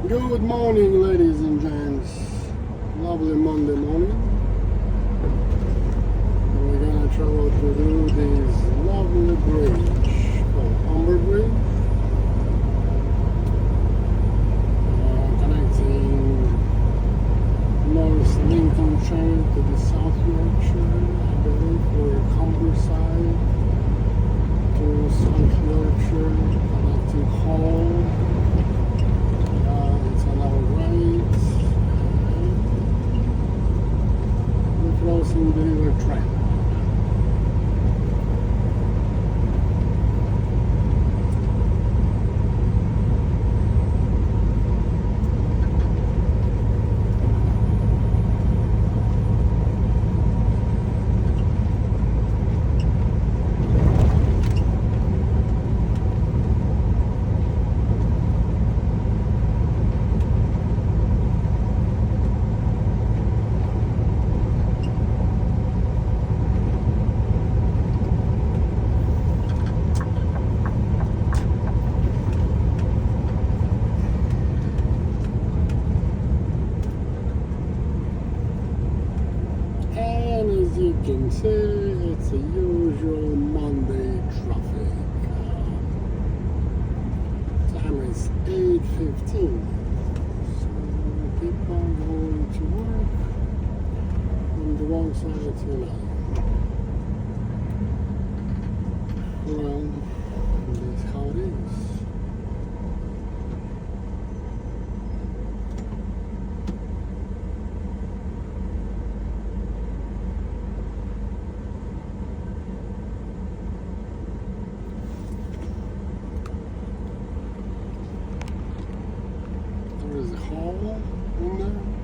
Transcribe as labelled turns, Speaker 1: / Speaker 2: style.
Speaker 1: Good morning, ladies and gents. Lovely Monday morning. And we're gonna travel through this lovely bridge called Humber Bridge, connecting North Lincolnshire to the South Yorkshire, I believe, or Humberside to South Yorkshire, connecting Hull. It's on our right. We're crossing the River Trent. As you can see, it's a usual Monday traffic. Time is 8:15. So people going to work on the wrong side tonight. Well, that's how it is. There's a hole in there.